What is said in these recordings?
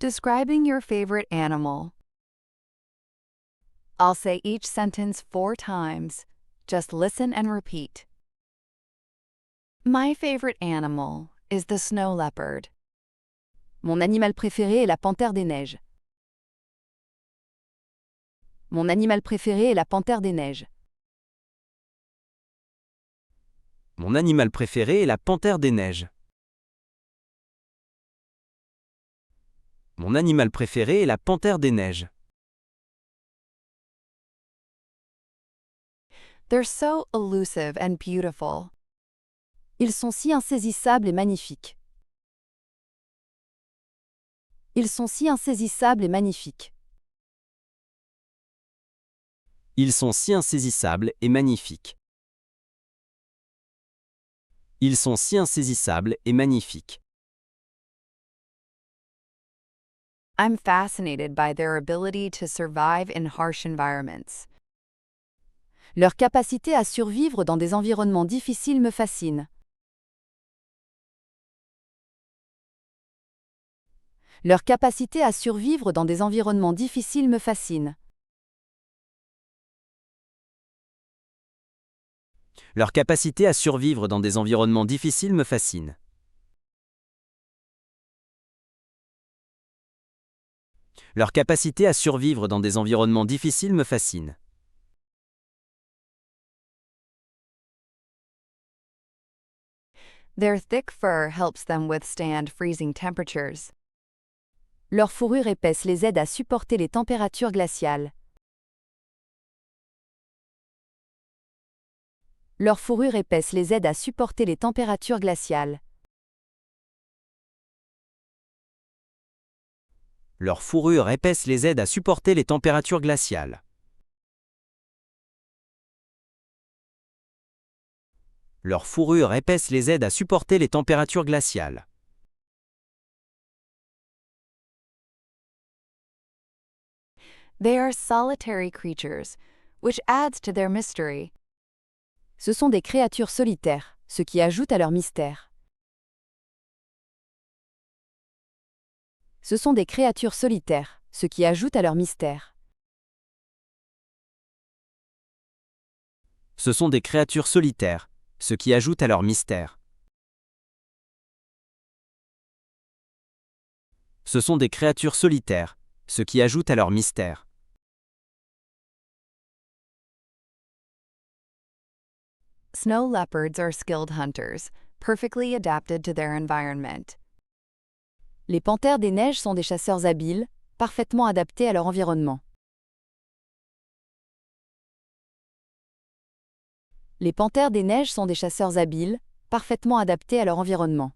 Describing your favorite animal. I'll say each sentence 4 times. Just listen and repeat. My favorite animal is the snow leopard. Mon animal préféré est la panthère des neiges. Mon animal préféré est la panthère des neiges. Mon animal préféré est la panthère des neiges. Mon animal préféré est la panthère des neiges. They're so elusive and beautiful. Ils sont si insaisissables et magnifiques. Ils sont si insaisissables et magnifiques. Ils sont si insaisissables et magnifiques. Ils sont si insaisissables et magnifiques. I'm fascinated by their ability to survive in harsh environments. Leur capacité à survivre dans des environnements difficiles me fascine. Leur capacité à survivre dans des environnements difficiles me fascine. Leur capacité à survivre dans des environnements difficiles me fascine. Leur capacité à survivre dans des environnements difficiles me fascine. Their thick fur helps them withstand freezing temperatures. Leur fourrure épaisse les aide à supporter les températures glaciales. Leur fourrure épaisse les aide à supporter les températures glaciales. Leur fourrure épaisse les aide à supporter les températures glaciales. Leur fourrure épaisse les aide à supporter les températures glaciales. They are solitary creatures, which adds to their mystery. Ce sont des créatures solitaires, ce qui ajoute à leur mystère. Ce sont des créatures solitaires, ce qui ajoute à leur mystère. Ce sont des créatures solitaires, ce qui ajoute à leur mystère. Ce sont des créatures solitaires, ce qui ajoute à leur mystère. Snow leopards are skilled hunters, perfectly adapted to their environment. Les panthères des neiges sont des chasseurs habiles, parfaitement adaptés à leur environnement. Les panthères des neiges sont des chasseurs habiles, parfaitement adaptés à leur environnement.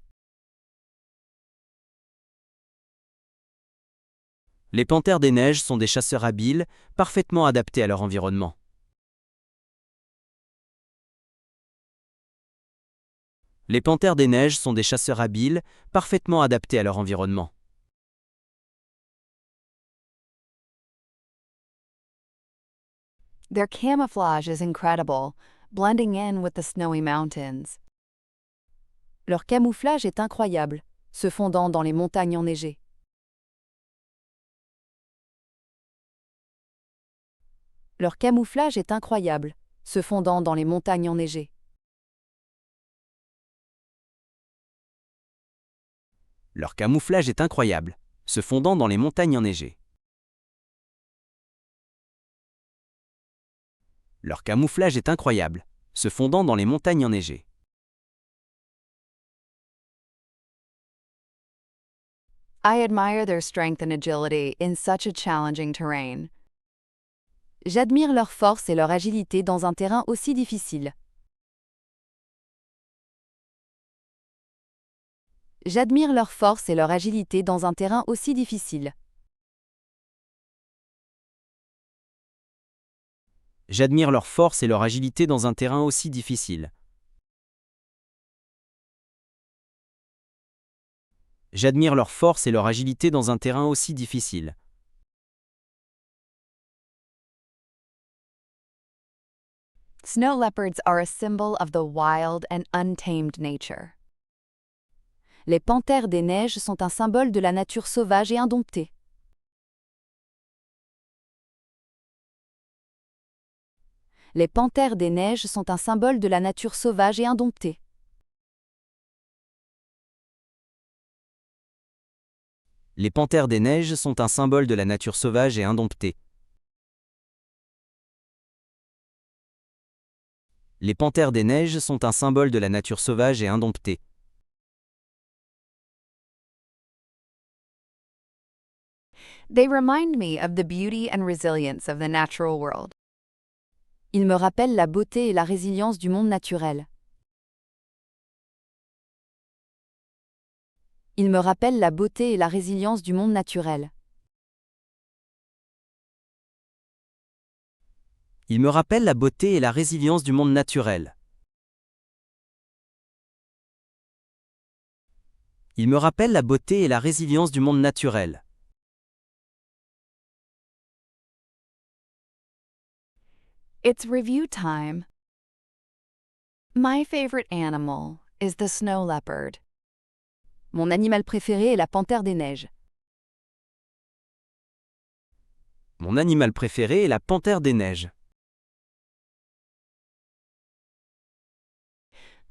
Les panthères des neiges sont des chasseurs habiles, parfaitement adaptés à leur environnement. Les panthères des neiges sont des chasseurs habiles, parfaitement adaptés à leur environnement. Their camouflage is incredible, blending in with the snowy mountains. Leur camouflage est incroyable, se fondant dans les montagnes enneigées. Leur camouflage est incroyable, se fondant dans les montagnes enneigées. Leur camouflage est incroyable, se fondant dans les montagnes enneigées. Leur camouflage est incroyable, se fondant dans les montagnes enneigées. I admire their strength and agility in such a challenging terrain. J'admire leur force et leur agilité dans un terrain aussi difficile. J'admire leur force et leur agilité dans un terrain aussi difficile. J'admire leur force et leur agilité dans un terrain aussi difficile. J'admire leur force et leur agilité dans un terrain aussi difficile. Snow leopards are a symbol of the wild and untamed nature. Les panthères des neiges sont un symbole de la nature sauvage et indomptée. Les panthères des neiges sont un symbole de la nature sauvage et indomptée. Les panthères des neiges sont un symbole de la nature sauvage et indomptée. Les panthères des neiges sont un symbole de la nature sauvage et indomptée. They remind me of the beauty and resilience of the natural world. Ils me rappellent la beauté et la résilience du monde naturel. Ils me rappellent la beauté et la résilience du monde naturel. Il me rappelle la beauté et la résilience du monde naturel. Il me rappelle la beauté et la résilience du monde naturel. It's review time. My favorite animal is the snow leopard. Mon animal préféré est la panthère des neiges. Mon animal préféré est la panthère des neiges.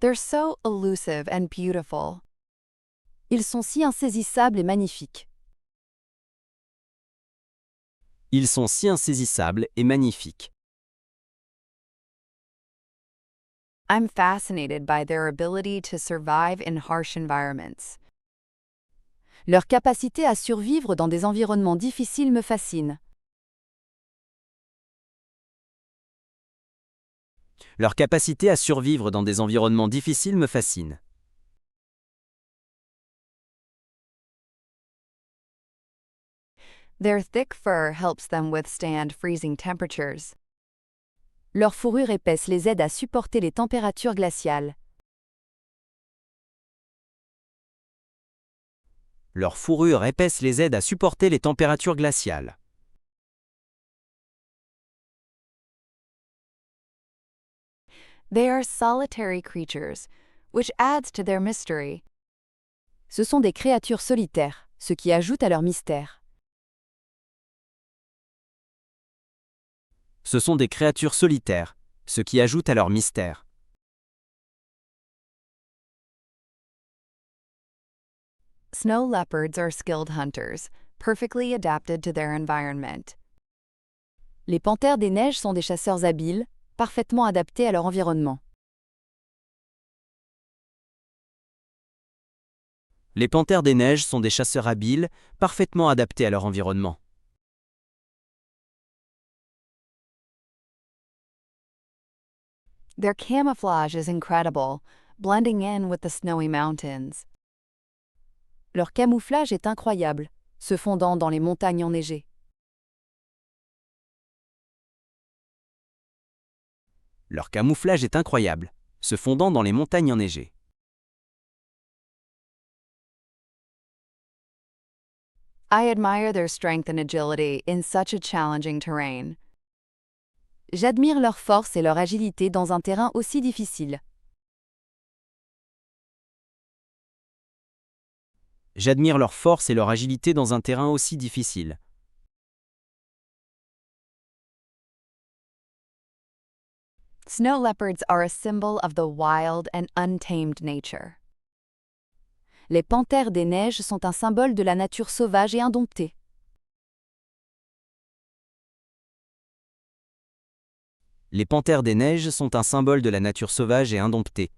They're so elusive and beautiful. Ils sont si insaisissables et magnifiques. Ils sont si insaisissables et magnifiques. I'm fascinated by their ability to survive in harsh environments. Leur capacité à survivre dans des environnements difficiles me fascine. Leur capacité à survivre dans des environnements difficiles me fascine. Their thick fur helps them withstand freezing temperatures. Leur fourrure épaisse les aide à supporter les températures glaciales. Leur fourrure épaisse les aide à supporter les températures glaciales. They are solitary creatures, which adds to their mystery. Ce sont des créatures solitaires, ce qui ajoute à leur mystère. Ce sont des créatures solitaires, ce qui ajoute à leur mystère. Snow leopards are skilled hunters, perfectly adapted to their environment. Les panthères des neiges sont des chasseurs habiles, parfaitement adaptés à leur environnement. Les panthères des neiges sont des chasseurs habiles, parfaitement adaptés à leur environnement. Their camouflage is incredible, blending in with the snowy mountains. Leur camouflage est incroyable, se fondant dans les montagnes enneigées. Leur camouflage est incroyable, se fondant dans les montagnes enneigées. I admire their strength and agility in such a challenging terrain. J'admire leur force et leur agilité dans un terrain aussi difficile. J'admire leur force et leur agilité dans un terrain aussi difficile. Snow leopards are a symbol of the wild and untamed nature. Les panthères des neiges sont un symbole de la nature sauvage et indomptée. Les panthères des neiges sont un symbole de la nature sauvage et indomptée.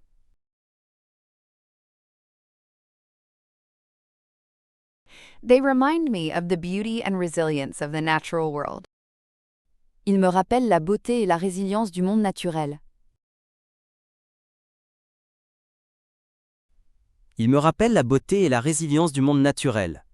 They remind me of the beauty and resilience of the natural world. Ils me rappellent la beauté et la résilience du monde naturel. Ils me rappellent la beauté et la résilience du monde naturel.